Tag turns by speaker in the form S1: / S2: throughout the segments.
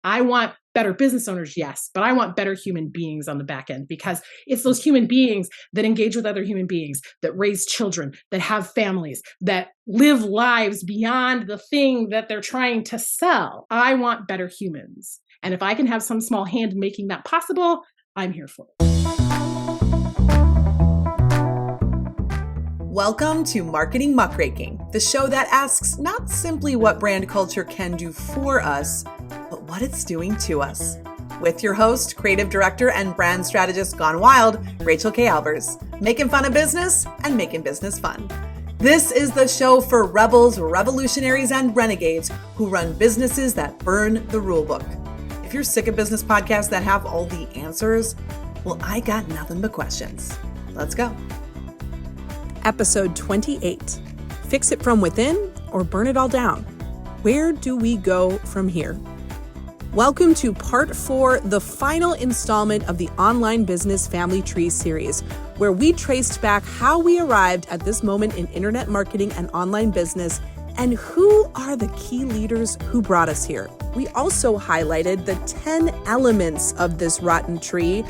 S1: I want better business owners, yes, but I want better human beings on the back end, because it's those human beings that engage with other human beings, that raise children, that have families, that live lives beyond the thing that they're trying to sell. I want better humans. And if I can have some small hand in making that possible, I'm here for it.
S2: Welcome to Marketing Muckraking, the show that asks not simply what brand culture can do for us, but what it's doing to us. With your host, creative director, and brand strategist gone wild, Rachel K. Albers, making fun of business and making business fun. This is the show for rebels, revolutionaries, and renegades who run businesses that burn the rulebook. If you're sick of business podcasts that have all the answers, well, I got nothing but questions. Let's go.
S3: Episode 28, Fix It From Within or Burn It All Down? Where do we go from here? Welcome to part 4, the final installment of the Online Business Family Tree series, where we traced back how we arrived at this moment in internet marketing and online business and who are the key leaders who brought us here. We also highlighted the 10 elements of this rotten tree.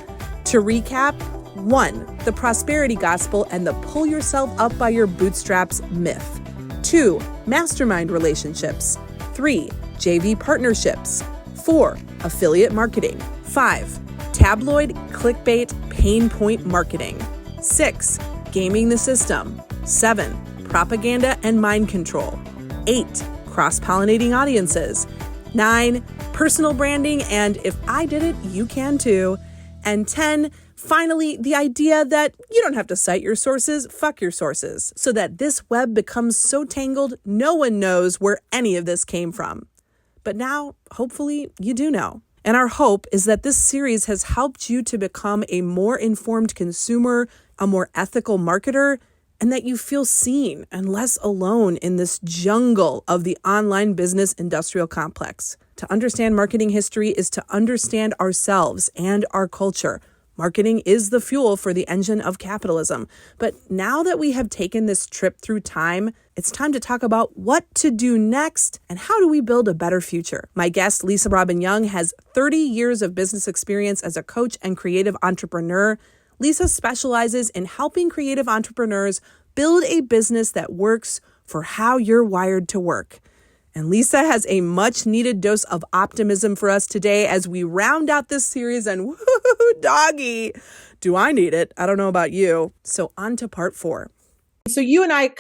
S3: To recap, 1, the prosperity gospel and the pull yourself up by your bootstraps myth. 2, mastermind relationships. 3, JV partnerships. 4, affiliate marketing. 5, tabloid, clickbait, pain point marketing. 6, gaming the system. 7, propaganda and mind control. 8, cross-pollinating audiences. 9, personal branding, and if I did it, you can too. And 10, finally, the idea that you don't have to cite your sources, fuck your sources, so that this web becomes so tangled, no one knows where any of this came from. But now, hopefully, you do know. And our hope is that this series has helped you to become a more informed consumer, a more ethical marketer, and that you feel seen and less alone in this jungle of the online business industrial complex. To understand marketing history is to understand ourselves and our culture. Marketing is the fuel for the engine of capitalism. But now that we have taken this trip through time, it's time to talk about what to do next and how do we build a better future. My guest, Lisa Robin Young, has 30 years of business experience as a coach and creative entrepreneur. Lisa specializes in helping creative entrepreneurs build a business that works for how you're wired to work. And Lisa has a much needed dose of optimism for us today as we round out this series, and woo, doggy, do I need it? I don't know about you. So on to part 4. So you and I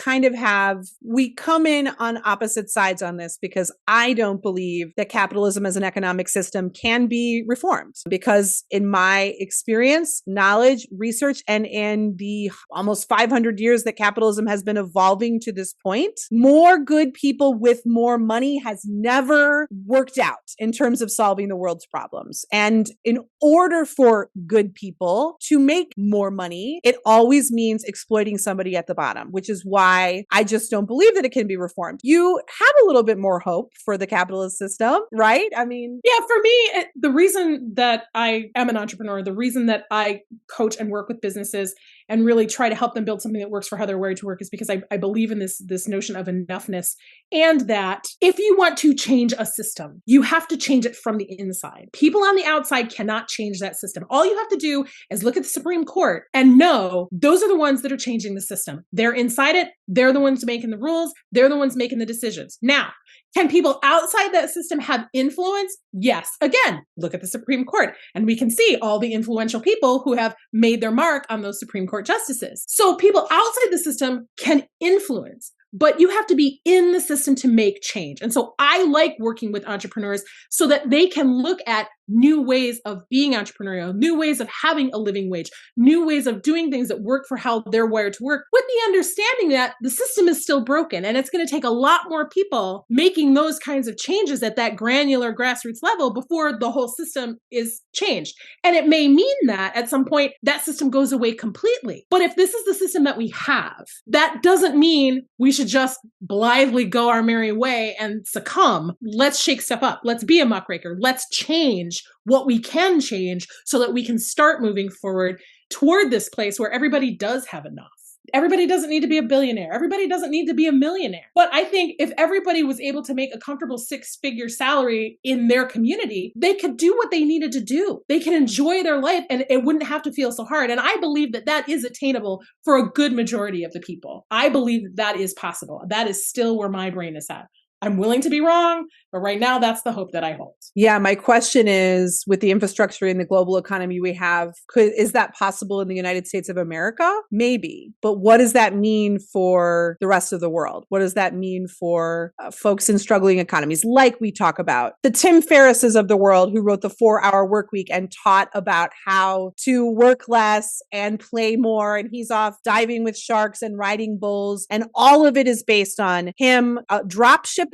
S3: we come in on opposite sides on this because I don't believe that capitalism as an economic system can be reformed. Because in my experience, knowledge, research, and in the almost 500 years that capitalism has been evolving to this point, more good people with more money has never worked out in terms of solving the world's problems. And in order for good people to make more money, it always means exploiting somebody at the bottom, which is why I just don't believe that it can be reformed. You have a little bit more hope for the capitalist system, right? I mean,
S1: yeah, for me, the reason that I am an entrepreneur, the reason that I coach and work with businesses and really try to help them build something that works for how they're wired to work is because I believe in this notion of enoughness, and that if you want to change a system, you have to change it from the inside. People on the outside cannot change that system. All you have to do is look at the Supreme Court and know those are the ones that are changing the system. They're inside it. They're the ones making the rules. They're the ones making the decisions. Now, can people outside that system have influence? Yes. Again, look at the Supreme Court and we can see all the influential people who have made their mark on those Supreme Court justices. So people outside the system can influence, but you have to be in the system to make change. And so I like working with entrepreneurs so that they can look at new ways of being entrepreneurial, new ways of having a living wage, new ways of doing things that work for how they're wired to work, with the understanding that the system is still broken. And it's going to take a lot more people making those kinds of changes at that granular grassroots level before the whole system is changed. And it may mean that at some point that system goes away completely. But if this is the system that we have, that doesn't mean we should just blithely go our merry way and succumb. Let's shake stuff up. Let's be a muckraker. Let's change what we can change so that we can start moving forward toward this place where everybody does have enough. Everybody doesn't need to be a billionaire. Everybody doesn't need to be a millionaire. But I think if everybody was able to make a comfortable 6-figure salary in their community, they could do what they needed to do. They can enjoy their life and it wouldn't have to feel so hard. And I believe that that is attainable for a good majority of the people. I believe that is possible. That is still where my brain is at. I'm willing to be wrong, but right now that's the hope that I hold.
S3: Yeah, my question is, with the infrastructure and the global economy we have, is that possible in the United States of America? Maybe. But what does that mean for the rest of the world? What does that mean for folks in struggling economies, like we talk about? The Tim Ferrisses of the world who wrote the 4-Hour Work Week and taught about how to work less and play more. And he's off diving with sharks and riding bulls. And all of it is based on him drop shipping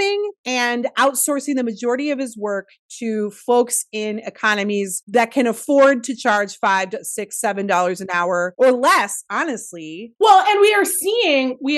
S3: and outsourcing the majority of his work to folks in economies that can afford to charge $5, $6, $7 an hour or less, honestly.
S1: Well, and we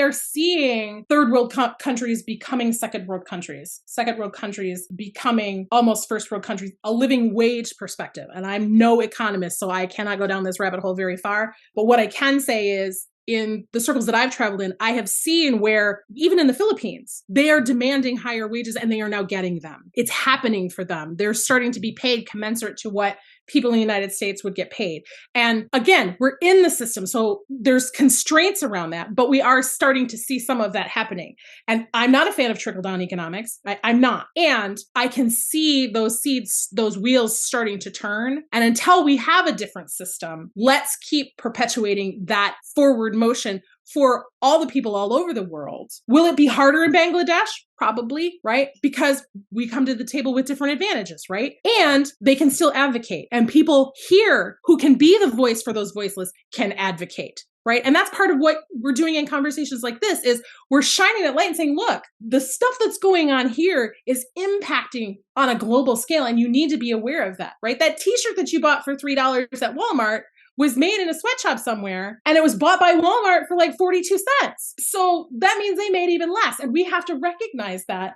S1: are seeing third world countries becoming second world countries becoming almost first world countries, a living wage perspective. And I'm no economist, so I cannot go down this rabbit hole very far. But what I can say is, in the circles that I've traveled in, I have seen where even in the Philippines, they are demanding higher wages and they are now getting them. It's happening for them. They're starting to be paid commensurate to what people in the United States would get paid. And again, we're in the system, so there's constraints around that, but we are starting to see some of that happening. And I'm not a fan of trickle-down economics. I'm not. And I can see those seeds, those wheels starting to turn. And until we have a different system, let's keep perpetuating that forward motion for all the people all over the world. Will it be harder in Bangladesh? Probably, right? Because we come to the table with different advantages, right? And they can still advocate. And people here who can be the voice for those voiceless can advocate, right? And that's part of what we're doing in conversations like this is we're shining that light and saying, look, the stuff that's going on here is impacting on a global scale. And you need to be aware of that, right? That t-shirt that you bought for $3 at Walmart was made in a sweatshop somewhere and it was bought by Walmart for like 42 cents. So that means they made even less. And we have to recognize that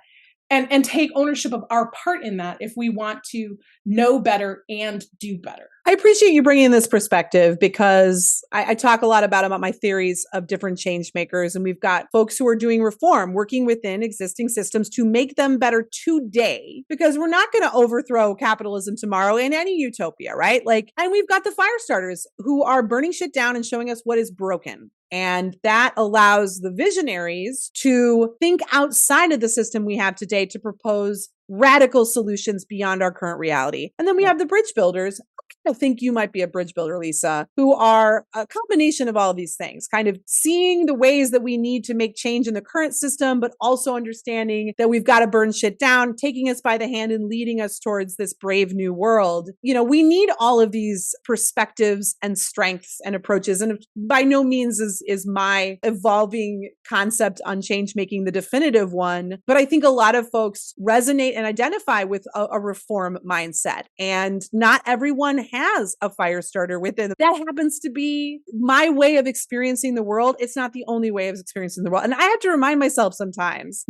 S1: and take ownership of our part in that if we want to know better and do better.
S3: I appreciate you bringing this perspective because I talk a lot about my theories of different change makers. And we've got folks who are doing reform, working within existing systems to make them better today, because we're not going to overthrow capitalism tomorrow in any utopia, right? And we've got the fire starters who are burning shit down and showing us what is broken. And that allows the visionaries to think outside of the system we have today to propose radical solutions beyond our current reality. And then we have the bridge builders. I think you might be a bridge builder, Lisa, who are a combination of all of these things, kind of seeing the ways that we need to make change in the current system, but also understanding that we've got to burn shit down, taking us by the hand and leading us towards this brave new world. You know, we need all of these perspectives and strengths and approaches. And by no means is my evolving concept on change making the definitive one. But I think a lot of folks resonate and identify with a reform mindset. And not everyone has a fire starter within. That happens to be my way of experiencing the world. It's not the only way of experiencing the world. And I have to remind myself sometimes,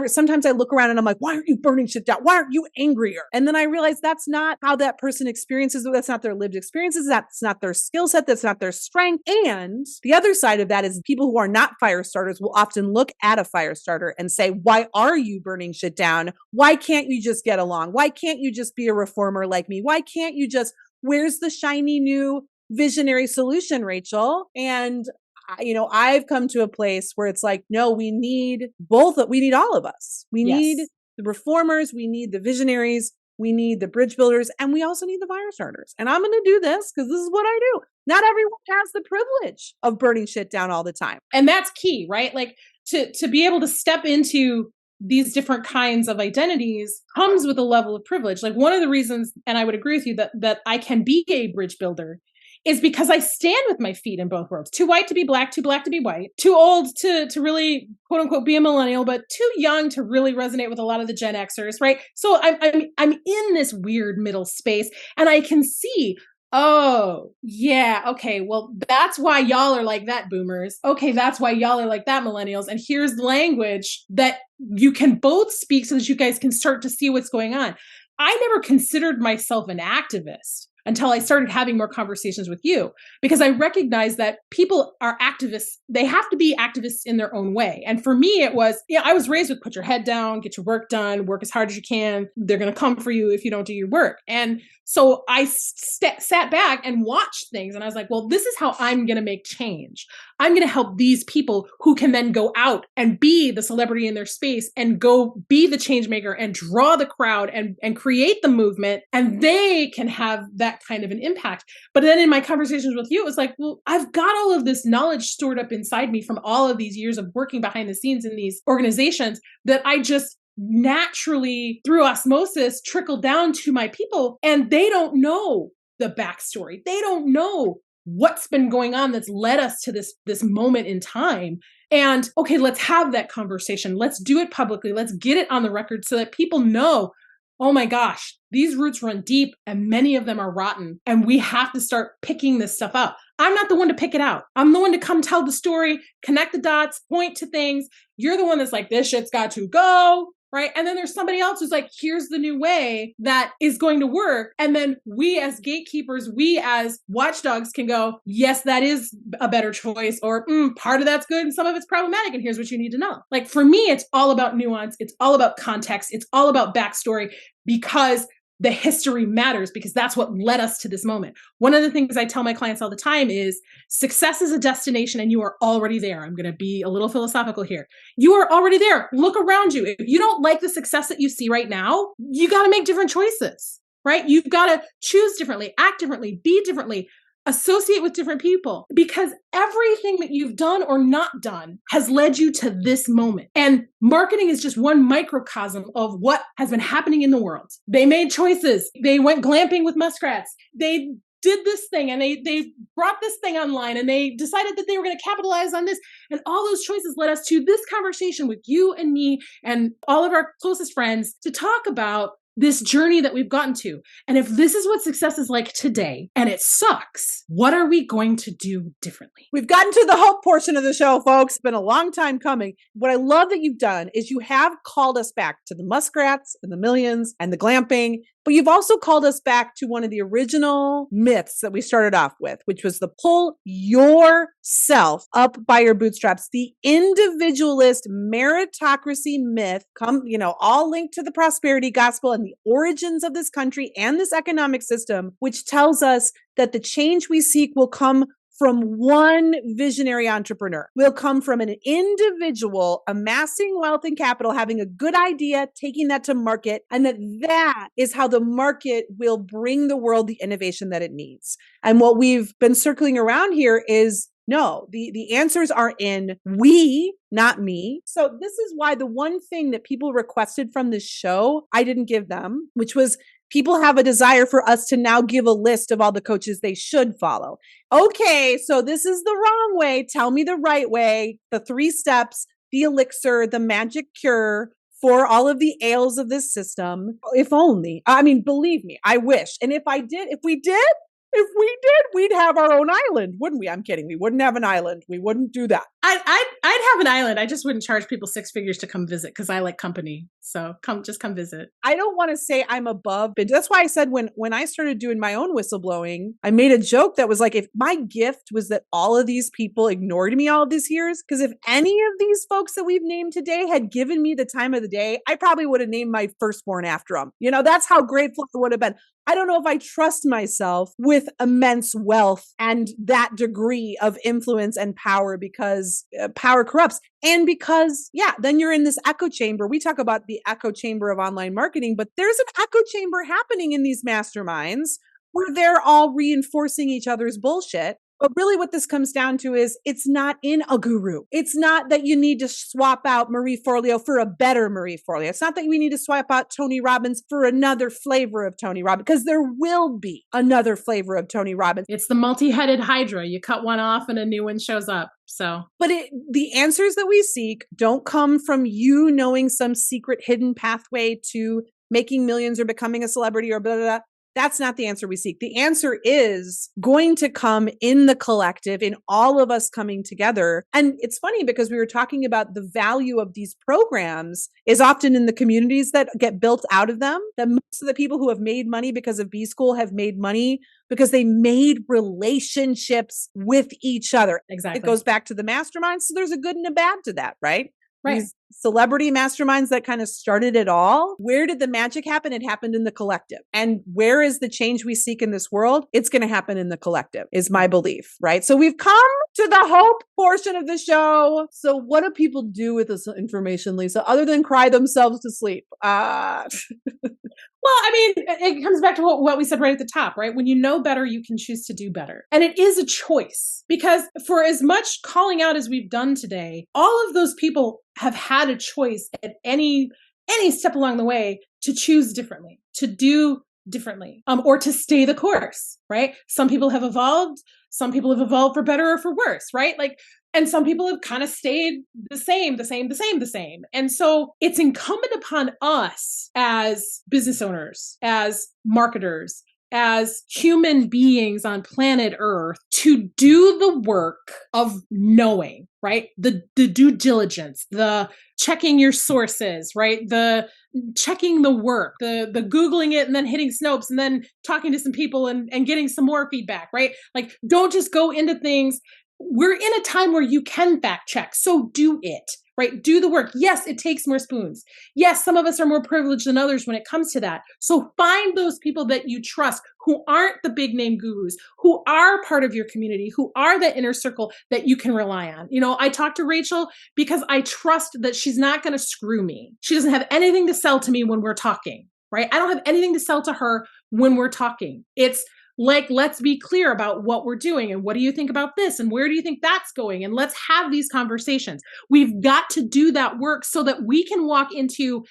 S3: sometimes I look around and I'm like, why aren't you burning shit down? Why aren't you angrier? And then I realize that's not how that person experiences it. That's not their lived experiences. That's not their skill set. That's not their strength. And the other side of that is people who are not fire starters will often look at a fire starter and say, why are you burning shit down? Why can't you just get along? Why can't you just be a reformer like me? Why can't you just, where's the shiny new visionary solution, Rachel? And I've come to a place where it's like, no, we need both. We need all of us. We need the reformers. We need the visionaries. We need the bridge builders. And we also need the fire starters. And I'm going to do this because this is what I do. Not everyone has the privilege of burning shit down all the time.
S1: And that's key, right? Like to be able to step into these different kinds of identities comes with a level of privilege. Like one of the reasons, and I would agree with you that I can be a bridge builder is because I stand with my feet in both worlds. Too white to be black, too black to be white, too old to really quote unquote be a millennial, but too young to really resonate with a lot of the Gen Xers, right? So I'm in this weird middle space and I can see, oh, yeah, okay, well, that's why y'all are like that, boomers. Okay, that's why y'all are like that, millennials. And here's language that you can both speak so that you guys can start to see what's going on. I never considered myself an activist, until I started having more conversations with you, because I recognize that people are activists. They have to be activists in their own way. And for me, it was, I was raised with put your head down, get your work done, work as hard as you can. They're going to come for you if you don't do your work. And so I sat back and watched things, and I was like, well, this is how I'm going to make change. I'm going to help these people who can then go out and be the celebrity in their space and go be the change maker and draw the crowd and create the movement, and they can have that kind of an impact. But then in my conversations with you, it was like, well, I've got all of this knowledge stored up inside me from all of these years of working behind the scenes in these organizations that I just naturally, through osmosis, trickle down to my people, and they don't know the backstory. They don't know what's been going on that's led us to this moment in time. And okay, let's have that conversation. Let's do it publicly. Let's get it on the record so that people know, oh my gosh, these roots run deep and many of them are rotten, and we have to start picking this stuff out. I'm not the one to pick it out. I'm the one to come tell the story, connect the dots, point to things. You're the one that's like, this shit's got to go. Right. And then there's somebody else who's like, here's the new way that is going to work. And then we as gatekeepers, we as watchdogs can go, yes, that is a better choice, or part of that's good and some of it's problematic. And here's what you need to know. Like for me, it's all about nuance. It's all about context. It's all about backstory, because the history matters, because that's what led us to this moment. One of the things I tell my clients all the time is success is a destination and you are already there. I'm going to be a little philosophical here. You are already there. Look around you. If you don't like the success that you see right now, you got to make different choices, right? You've got to choose differently, act differently, be differently, associate with different people, because everything that you've done or not done has led you to this moment. And marketing is just one microcosm of what has been happening in the world. They made choices. They went glamping with muskrats. They did this thing and they brought this thing online, and they decided that they were going to capitalize on this. And all those choices led us to this conversation with you and me and all of our closest friends to talk about this journey that we've gotten to. And if this is what success is like today and it sucks, what are we going to do differently?
S3: We've gotten to the hope portion of the show, folks. It's been a long time coming. What I love that you've done is you have called us back to the muskrats and the millions and the glamping, but you've also called us back to one of the original myths that we started off with, which was the pull yourself up by your bootstraps, the individualist meritocracy myth, all linked to the prosperity gospel and the origins of this country and this economic system, which tells us that the change we seek will come from one visionary entrepreneur. Will come from an individual amassing wealth and capital, having a good idea, taking that to market, and that is how the market will bring the world the innovation that it needs. And what we've been circling around here is no, the answers are in we, not me. So this is why the one thing that people requested from this show, I didn't give them, which was people have a desire for us to now give a list of all the coaches they should follow. Okay, so this is the wrong way. Tell me the right way, the 3 steps, the elixir, the magic cure for all of the ails of this system. If only. I mean, believe me, I wish. And if we did, we'd have our own island, wouldn't we? I'm kidding. We wouldn't have an island. We wouldn't do that.
S1: I'd have an island. I just wouldn't charge people 6 figures to come visit, because I like company. So come visit.
S3: I don't want to say I'm above, but that's why I said when I started doing my own whistleblowing, I made a joke that was like, if my gift was that all of these people ignored me all of these years, because if any of these folks that we've named today had given me the time of the day, I probably would have named my firstborn after them. That's how grateful I would have been. I don't know if I trust myself with immense wealth and that degree of influence and power, because power corrupts. And because, then you're in this echo chamber. We talk about the echo chamber of online marketing, but there's an echo chamber happening in these masterminds where they're all reinforcing each other's bullshit. But really what this comes down to is it's not in a guru. It's not that you need to swap out Marie Forleo for a better Marie Forleo. It's not that we need to swap out Tony Robbins for another flavor of Tony Robbins, because there will be another flavor of Tony Robbins.
S1: It's the multi-headed hydra. You cut one off and a new one shows up.
S3: But the answers that we seek don't come from you knowing some secret hidden pathway to making millions or becoming a celebrity or blah, blah, blah.
S2: That's not the answer we seek. The answer is going to come in the collective, in all of us coming together. And it's funny because we were talking about the value of these programs is often in the communities that get built out of them. That most of the people who have made money because of B School have made money because they made relationships with each other.
S1: Exactly.
S2: It goes back to the mastermind. So there's a good and a bad to that, right?
S1: Right.
S2: These celebrity masterminds that kind of started it all. Where did the magic happen? It happened in the collective. And where is the change we seek in this world? It's going to happen in the collective, is my belief, right? So we've come to the hope portion of the show. So what do people do with this information, Lisa, other than cry themselves to sleep?
S1: Well, I mean, it comes back to what we said right at the top, right? When you know better, you can choose to do better. And it is a choice because for as much calling out as we've done today, all of those people have had a choice at any step along the way to choose differently, to do differently, or to stay the course, right? Some people have evolved. Some people have evolved for better or for worse, right? And some people have kind of stayed the same. And so it's incumbent upon us as business owners, as marketers, as human beings on planet Earth to do the work of knowing, right? The due diligence, the checking your sources, right? The checking the work, the Googling it and then hitting Snopes and then talking to some people and getting some more feedback, right? Don't just go into things. We're in a time where you can fact check. So do it, right? Do the work. Yes, it takes more spoons. Yes, some of us are more privileged than others when it comes to that. So find those people that you trust who aren't the big name gurus, who are part of your community, who are the inner circle that you can rely on. I talked to Rachel because I trust that she's not going to screw me. She doesn't have anything to sell to me when we're talking, right? I don't have anything to sell to her when we're talking. It's let's be clear about what we're doing and what do you think about this and where do you think that's going? And let's have these conversations. We've got to do that work so that we can walk into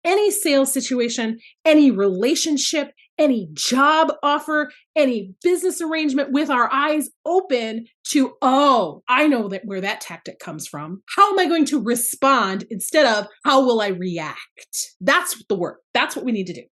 S1: any sales situation, any relationship, any job offer, any business arrangement with our eyes open to, I know where that tactic comes from. How am I going to respond instead of how will I react? That's the work. That's what we need to do.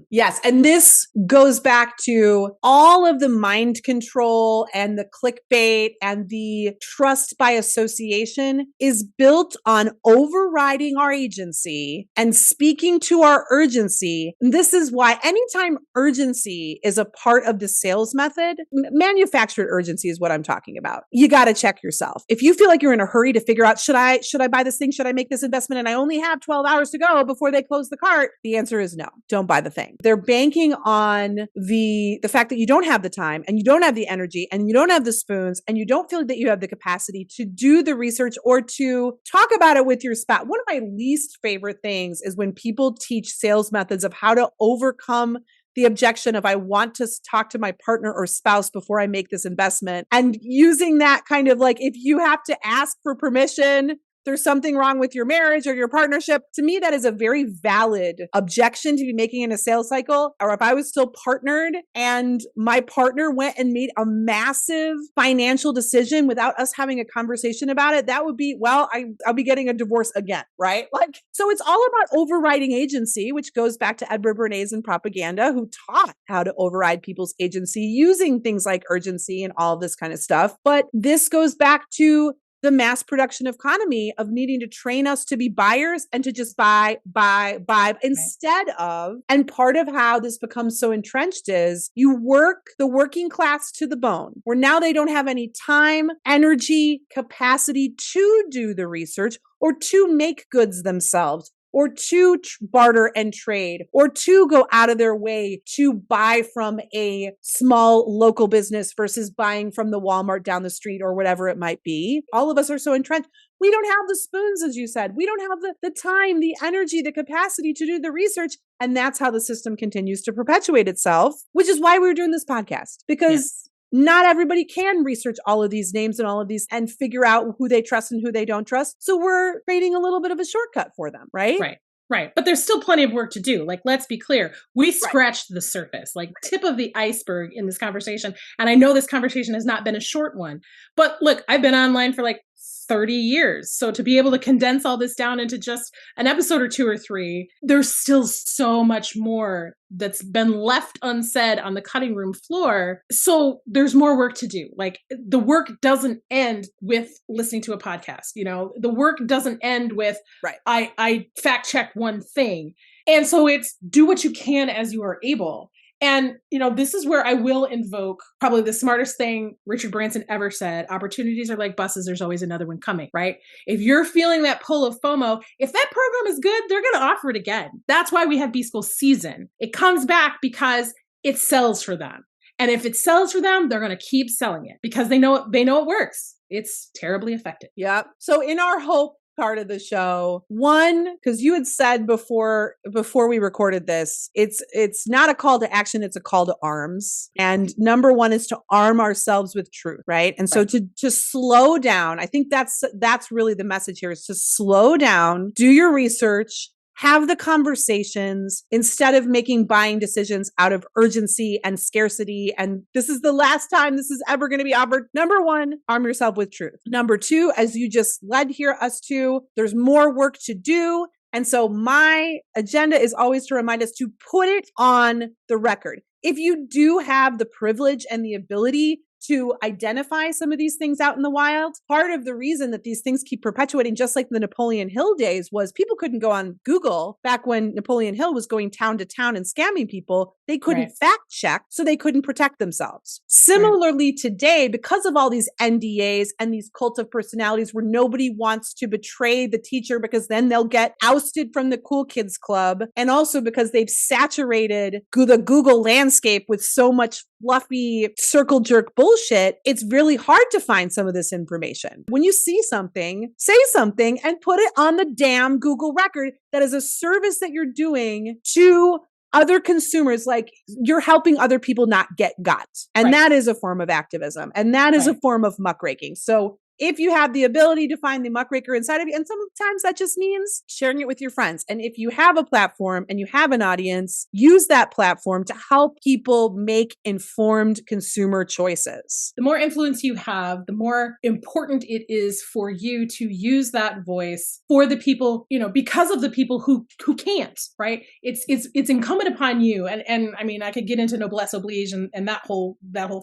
S2: Yes. And this goes back to all of the mind control and the clickbait and the trust by association is built on overriding our agency and speaking to our urgency. And this is why anytime urgency is a part of the sales method, manufactured urgency is what I'm talking about. You got to check yourself. If you feel like you're in a hurry to figure out, should I buy this thing? Should I make this investment? And I only have 12 hours to go before they close the cart. The answer is no. Don't buy the thing. They're banking on the fact that you don't have the time and you don't have the energy and you don't have the spoons and you don't feel that you have the capacity to do the research or to talk about it with your spouse. One of my least favorite things is when people teach sales methods of how to overcome the objection of I want to talk to my partner or spouse before I make this investment, and using that kind of if you have to ask for permission, there's something wrong with your marriage or your partnership. To me, that is a very valid objection to be making in a sales cycle. Or if I was still partnered and my partner went and made a massive financial decision without us having a conversation about it, that would be, I'll be getting a divorce again, right? So it's all about overriding agency, which goes back to Edward Bernays and propaganda, who taught how to override people's agency using things like urgency and all this kind of stuff. But this goes back to the mass production economy of needing to train us to be buyers and to just buy instead of, and part of how this becomes so entrenched is you work the working class to the bone, where now they don't have any time, energy, capacity to do the research or to make goods themselves, or to barter and trade, or to go out of their way to buy from a small local business versus buying from the Walmart down the street or whatever it might be. All of us are so entrenched. We don't have the spoons, as you said. We don't have the time, the energy, the capacity to do the research. And that's how the system continues to perpetuate itself, which is why we're doing this podcast. Because not everybody can research all of these names and all of these and figure out who they trust and who they don't trust. So we're creating a little bit of a shortcut for them, right?
S1: Right. But there's still plenty of work to do. Let's be clear. We scratched the surface, tip of the iceberg in this conversation. And I know this conversation has not been a short one, but look, I've been online for 30 years. So to be able to condense all this down into just an episode or 2 or 3, there's still so much more that's been left unsaid on the cutting room floor. So there's more work to do. Like the work doesn't end with listening to a podcast. The work doesn't end with,
S2: right,
S1: I fact check one thing. And so it's do what you can as you are able. And, this is where I will invoke probably the smartest thing Richard Branson ever said. Opportunities are like buses. There's always another one coming, right? If you're feeling that pull of FOMO, if that program is good, they're going to offer it again. That's why we have B-School season. It comes back because it sells for them. And if it sells for them, they're going to keep selling it because they know it works. It's terribly effective.
S2: Yep. So in our hope part of the show, one, because you had said before we recorded this, it's not a call to action, it's a call to arms. And number one is to arm ourselves with truth, right? And so to slow down, I think that's really the message here, is to slow down, do your research, have the conversations instead of making buying decisions out of urgency and scarcity. And this is the last time this is ever going to be offered. Number one, arm yourself with truth. Number two, as you just led us to, there's more work to do. And so my agenda is always to remind us to put it on the record. If you do have the privilege and the ability to identify some of these things out in the wild, part of the reason that these things keep perpetuating, just like the Napoleon Hill days, was people couldn't go on Google back when Napoleon Hill was going town to town and scamming people. They couldn't fact check, so they couldn't protect themselves. Similarly, today, because of all these NDAs and these cult of personalities where nobody wants to betray the teacher because then they'll get ousted from the cool kids club, and also because they've saturated the Google landscape with so much fluffy circle jerk bullshit, it's really hard to find some of this information. When you see something, say something and put it on the damn Google record. That is a service that you're doing to other consumers. Like, you're helping other people not get got. And that is a form of activism. And that is a form of muckraking. So if you have the ability to find the muckraker inside of you, and sometimes that just means sharing it with your friends. And if you have a platform and you have an audience, use that platform to help people make informed consumer choices.
S1: The more influence you have, the more important it is for you to use that voice for the people, because of the people who can't, right? It's incumbent upon you. And I mean, I could get into noblesse oblige and that whole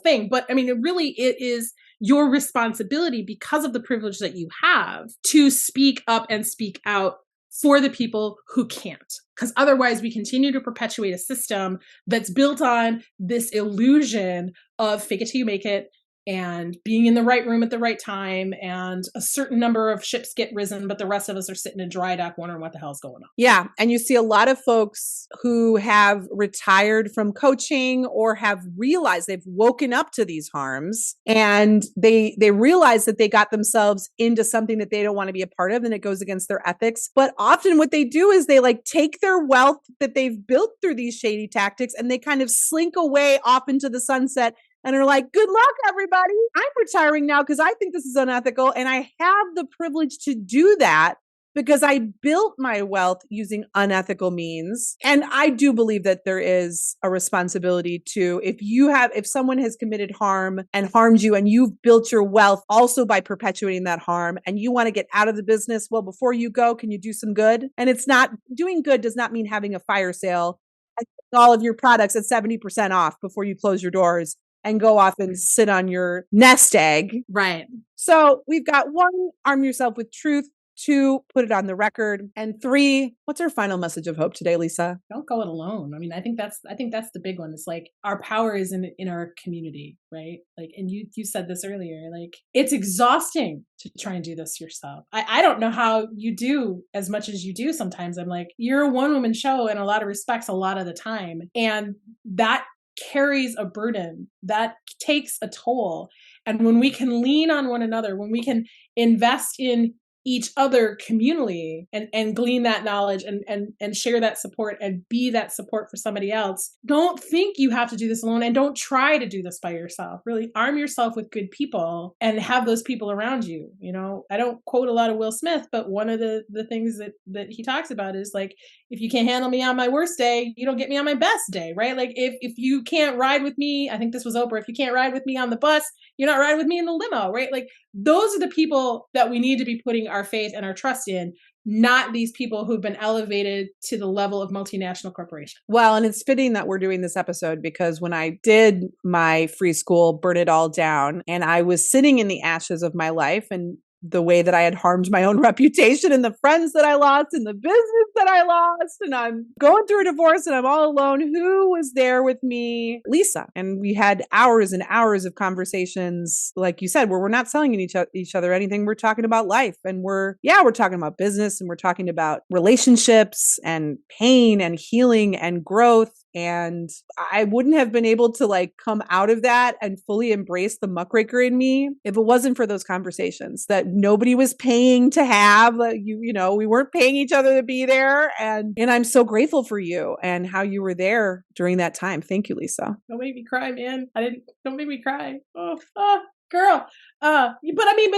S1: thing, but I mean, it is your responsibility, because of the privilege that you have, to speak up and speak out for the people who can't. Because otherwise we continue to perpetuate a system that's built on this illusion of fake it till you make it, and being in the right room at the right time, and a certain number of ships get risen, but the rest of us are sitting in dry dock wondering what the hell's going on.
S2: Yeah. And you see a lot of folks who have retired from coaching or have realized they've woken up to these harms, and they realize that they got themselves into something that they don't want to be a part of, and it goes against their ethics. But often what they do is they take their wealth that they've built through these shady tactics, and they kind of slink away off into the sunset and are like, good luck, everybody. I'm retiring now because I think this is unethical. And I have the privilege to do that because I built my wealth using unethical means. And I do believe that there is a responsibility to, if someone has committed harm and harmed you, and you've built your wealth also by perpetuating that harm, and you want to get out of the business, well, before you go, can you do some good? And it's not, doing good does not mean having a fire sale and all of your products at 70% off before you close your doors and go off and sit on your nest egg.
S1: Right.
S2: So we've got 1, arm yourself with truth. 2, put it on the record. And 3, what's our final message of hope today, Lisa?
S1: Don't go it alone. I mean, I think that's the big one. It's like, our power is in our community, right? Like, and you said this earlier, like, it's exhausting to try and do this yourself. I don't know how you do as much as you do sometimes. I'm like, you're a one-woman show in a lot of respects a lot of the time. And that carries a burden, that takes a toll. And when we can lean on one another, when we can invest in each other communally and glean that knowledge and share that support and be that support for somebody else, don't think you have to do this alone, and don't try to do this by yourself. Really arm yourself with good people and have those people around you. I don't quote a lot of Will Smith, but one of the things that he talks about is like, if you can't handle me on my worst day, you don't get me on my best day, right? Like if you can't ride with me, I think this was Oprah, if you can't ride with me on the bus, you're not riding with me in the limo, right? Like those are the people that we need to be putting our faith and our trust in, not these people who've been elevated to the level of multinational corporation.
S3: Well, and it's fitting that we're doing this episode because when I did my free school, Burn It All Down, and I was sitting in the ashes of my life and the way that I had harmed my own reputation and the friends that I lost and the business that I lost. And I'm going through a divorce and I'm all alone. Who was there with me? Lisa. And we had hours and hours of conversations, like you said, where we're not selling each other anything. We're talking about life and we're talking about business and we're talking about relationships and pain and healing and growth. And I wouldn't have been able to like come out of that and fully embrace the muckraker in me if it wasn't for those conversations that nobody was paying to have. You know, we weren't paying each other to be there. And I'm so grateful for you and how you were there during that time. Thank you, Lisa.
S1: Don't make me cry, man. Don't make me cry. Oh, girl. But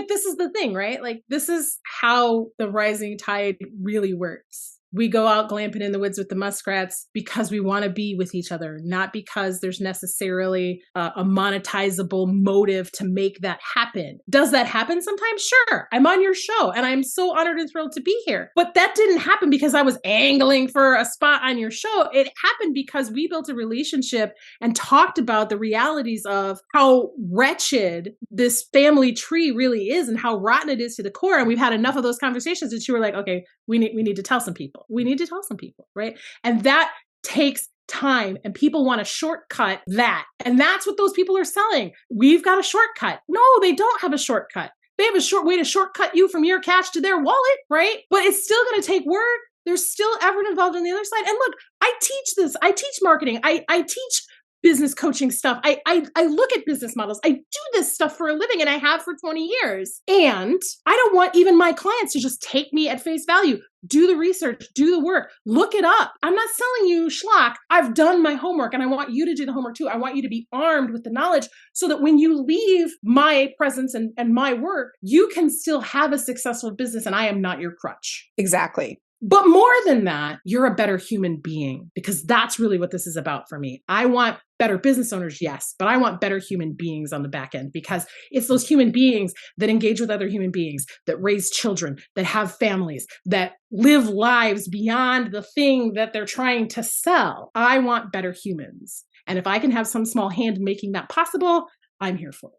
S1: this is the thing, right? Like this is how the rising tide really works. We go out glamping in the woods with the muskrats because we want to be with each other, not because there's necessarily a monetizable motive to make that happen. Does that happen sometimes? Sure. I'm on your show and I'm so honored and thrilled to be here. But that didn't happen because I was angling for a spot on your show. It happened because we built a relationship and talked about the realities of how wretched this family tree really is and how rotten it is to the core. And we've had enough of those conversations that you were like, okay, we need to tell some people. We need to tell some people, right? And that takes time and people want to shortcut that. And that's what those people are selling. We've got a shortcut. No, they don't have a shortcut. They have a short way to shortcut you from your cash to their wallet, right? But it's still going to take work. There's still effort involved on the other side. And look, I teach this. I teach marketing. I teach business coaching stuff. I look at business models. I do this stuff for a living and I have for 20 years. And I don't want even my clients to just take me at face value. Do the research, do the work, look it up. I'm not selling you schlock. I've done my homework and I want you to do the homework too. I want you to be armed with the knowledge so that when you leave my presence and my work, you can still have a successful business and I am not your crutch.
S3: Exactly.
S1: But more than that, you're a better human being because that's really what this is about for me. I want better business owners, yes, but I want better human beings on the back end because it's those human beings that engage with other human beings, that raise children, that have families, that live lives beyond the thing that they're trying to sell. I want better humans. And if I can have some small hand in making that possible, I'm here for it.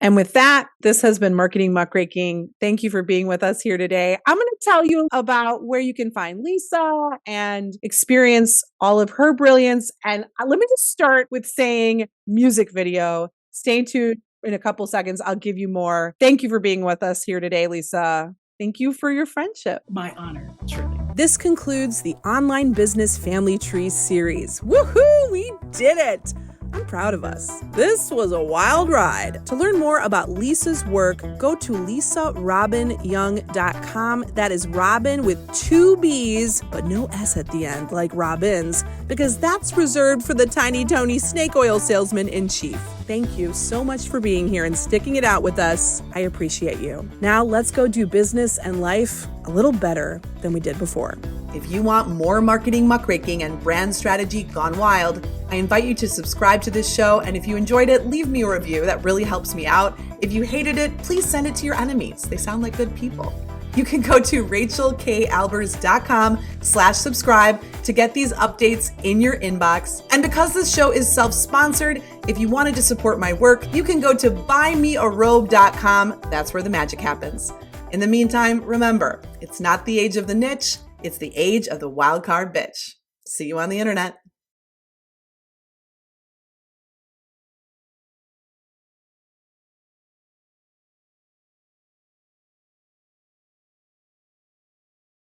S3: And with that, this has been Marketing Muckraking. Thank you for being with us here today. I'm going to tell you about where you can find Lisa and experience all of her brilliance. And let me just start with saying music video. Stay tuned in a couple seconds. I'll give you more. Thank you for being with us here today, Lisa. Thank you for your friendship.
S1: My honor, truly.
S3: This concludes the Online Business Family Tree series. Woohoo! We did it! I'm proud of us. This was a wild ride. To learn more about Lisa's work, go to lisarobinyoung.com. That is Robin with 2 B's, but no S at the end, like Robin's, because that's reserved for the Tiny Tony snake oil salesman in chief. Thank you so much for being here and sticking it out with us. I appreciate you. Now let's go do business and life a little better than we did before.
S2: If you want more marketing muckraking and brand strategy gone wild, I invite you to subscribe to this show. And if you enjoyed it, leave me a review. That really helps me out. If you hated it, please send it to your enemies. They sound like good people. You can go to rachelkalbers.com/subscribe to get these updates in your inbox. And because this show is self-sponsored, if you wanted to support my work, you can go to buymearobe.com. That's where the magic happens. In the meantime, remember, it's not the age of the niche, it's the age of the wildcard bitch. See you on the internet.